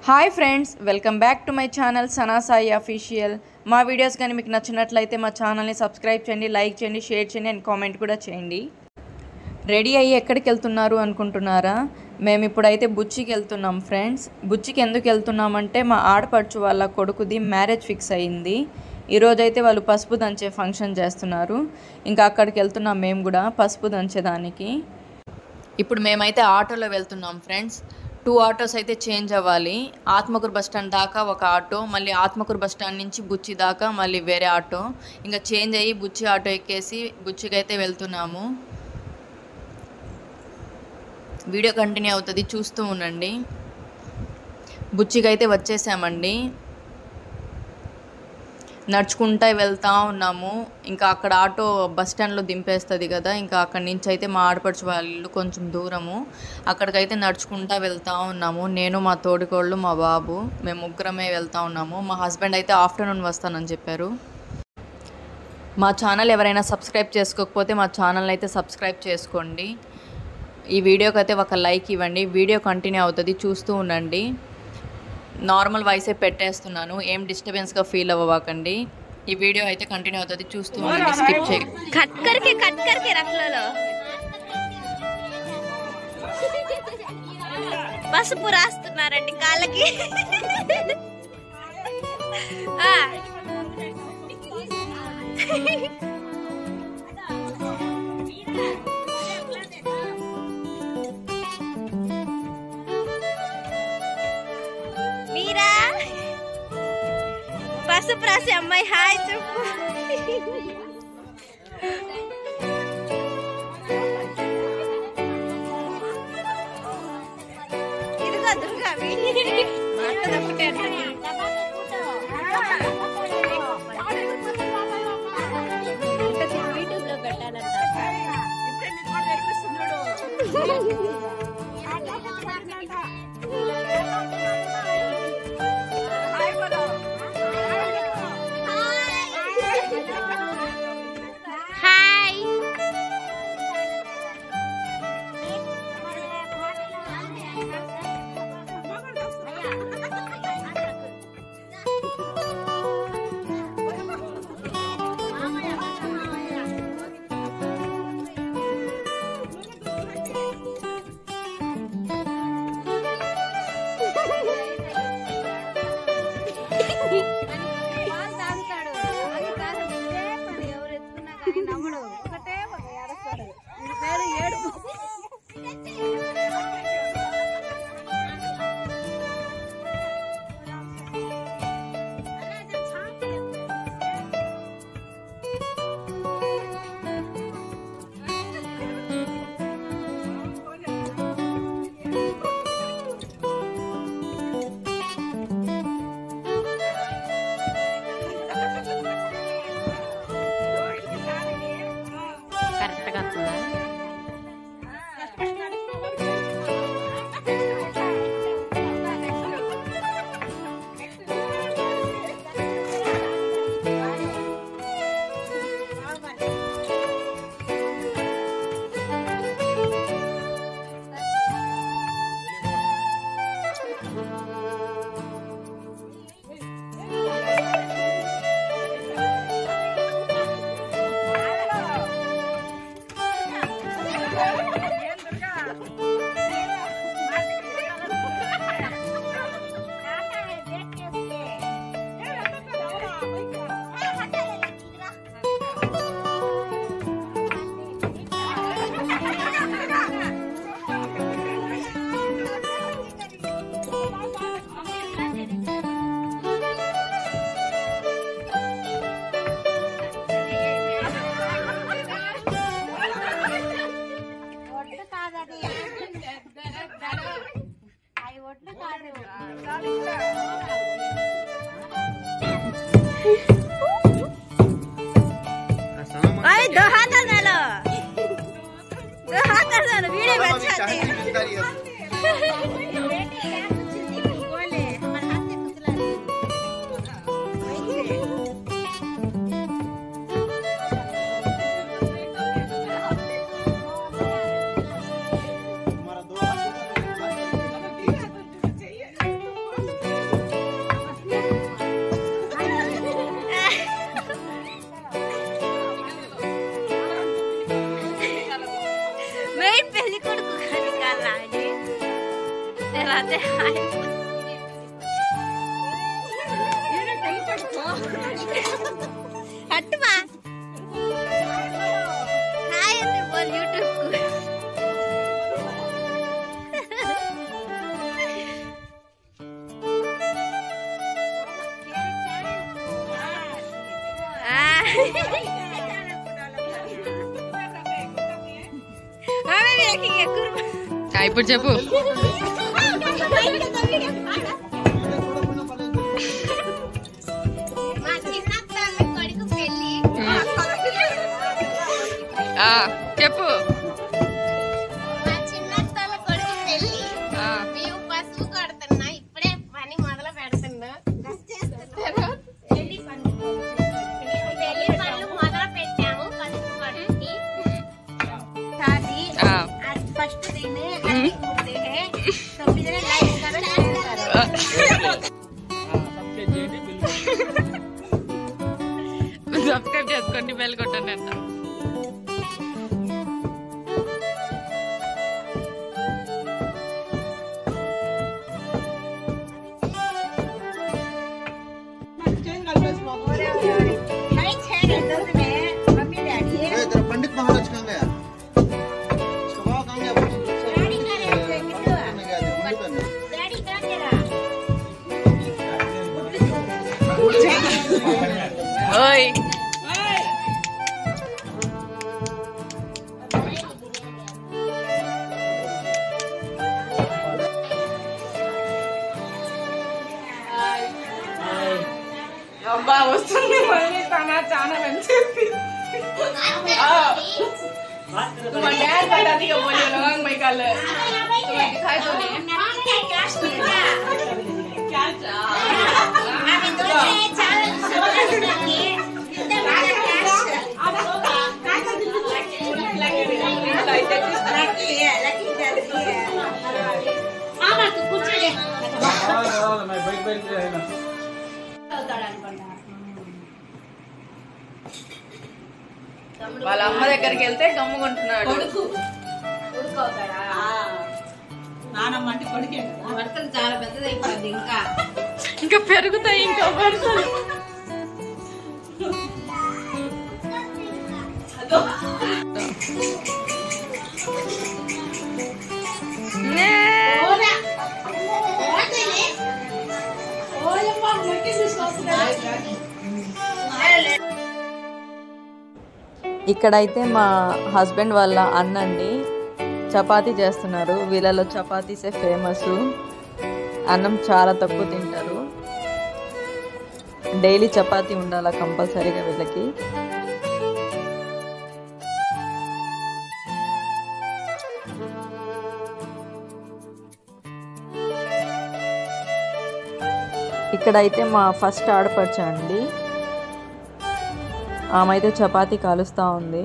Hi friends, welcome back to my channel Sana Sai official. మా videos కానీ మీకు నచ్చినట్లయితే మా ఛానల్ని సబ్స్క్రైబ్ చేయండి, లైక్ చేయండి, షేర్ చేయండి అండ్ కామెంట్ కూడా చేయండి. రెడీ అయ్యి ఎక్కడికి వెళ్తున్నారు అనుకుంటున్నారా? మేము ఇప్పుడైతే బుచ్చికి వెళ్తున్నాం ఫ్రెండ్స్. బుచ్చికి ఎందుకు వెళ్తున్నామంటే మా ఆడపడుచు వాళ్ళ కొడుకుది మ్యారేజ్ ఫిక్స్ అయ్యింది. ఈరోజైతే వాళ్ళు పసుపు దంచే ఫంక్షన్ చేస్తున్నారు. ఇంకా అక్కడికి వెళ్తున్నాం మేము కూడా పసుపు దంచేదానికి. ఇప్పుడు మేమైతే ఆటోలో వెళ్తున్నాం ఫ్రెండ్స్. 2 ఆటోస్ అయితే చేంజ్ అవ్వాలి. ఆత్మకూరు బస్ స్టాండ్ దాకా ఒక ఆటో, మళ్ళీ ఆత్మకూరు బస్ స్టాండ్ నుంచి బుచ్చి దాకా మళ్ళీ వేరే ఆటో. ఇంకా చేంజ్ అయ్యి బుచ్చి ఆటో ఎక్కేసి బుచ్చికి అయితే వెళ్తున్నాము. వీడియో కంటిన్యూ అవుతుంది, చూస్తూ ఉండండి. బుచ్చికి అయితే వచ్చేసామండి. నడుచుకుంటూ వెళ్తూ ఉన్నాము. ఇంకా అక్కడ ఆటో బస్ స్టాండ్లో దింపేస్తుంది కదా, ఇంకా అక్కడి నుంచి అయితే మా ఆడపడుచు వాళ్ళు కొంచెం దూరము, అక్కడికైతే నడుచుకుంటూ వెళ్తూ ఉన్నాము. నేను, మా తోడికోళ్ళు, మా బాబు, మేము ముగ్గురమే వెళ్తూ ఉన్నాము. మా హస్బెండ్ అయితే ఆఫ్టర్నూన్ వస్తానని చెప్పారు. మా ఛానల్ ఎవరైనా సబ్స్క్రైబ్ చేసుకోకపోతే మా ఛానల్ అయితే సబ్స్క్రైబ్ చేసుకోండి. ఈ వీడియోకి అయితే ఒక లైక్ ఇవ్వండి. వీడియో కంటిన్యూ అవుతుంది, చూస్తూ ఉండండి. నార్మల్ వాయిసే పెట్టేస్తున్నాను, ఏం డిస్టర్బెన్స్గా ఫీల్ అవ్వకండి. ఈ వీడియో అయితే కంటిన్యూ అవుతుంది, చూస్తూ ఉండండి, స్కిప్ చేయండి. కట్ करके रख लो పసుపు రాస్తున్నారండి కాళ్ళకి. మీరా పసుపు రాసి అమ్మాయి హాయ్ చెప్పు. ఇదిగో దుర్గావి యూట్యూబ్ లో పెట్టాలంట. అదే హాయ్ हटवा हाय अंदर बोल यूट्यूब को हमें देखेंगे कुर्बा ఇప్పుడు చెప్పు చెప్పు మా చిన్నత్తల కొడుకు పెళ్లి మేము పసుపు కొడుతున్నా ఇప్పుడే పని మొదలు పెడుతున్నా పెళ్లి పనులు మొదలు పెట్టాము పసుపు కొట్టి शादी आज फर्स्ट दिन है होते हैं तो बिजनेस लाइफ करो సబ్స్క్రైబ్ చేసుకోండి బెల్ కొట్టండి అంట पंडित महाराज कहाँ गया? उसका बाबा कहाँ गया? डैडी कहाँ तेरा ఓయ్ అబ్బా వస్తుంది మళ్ళీ తన ఛానల్ అని చెప్పి तुम्हारे डैड बता दिया बोलिए लगांग भाई कल तुम्हें दिखाई तो नहीं क्या अभी दो चैनल सब्सक्राइब करिए कितने बड़ा लकी है आमा तू कुछ ले मैं बाइक बाइक है ना వాళ్ళ అమ్మ దగ్గరికి వెళ్తే గమ్ముకుంటున్నాడు నానమ్మ అంటే కొడుకే వరసలు చాలా పెద్దదైపోయింది ఇంకా పెరుగుతాయి ఇంకా వరుసలు ఇక్కడైతే మా హస్బెండ్ వాళ్ళ అన్నండి చపాతీ చేస్తున్నారు. వీళ్ళలో చపాతీసే ఫేమస్. అన్నం చాలా తక్కువ తింటారు. డైలీ చపాతీ ఉండాలా కంపల్సరీగా వీళ్ళకి. ఇక్కడైతే మా ఫస్ట్ ఆడపడుచు అండి. ఆమె అయితే చపాతీ కాలుస్తూ ఉంది.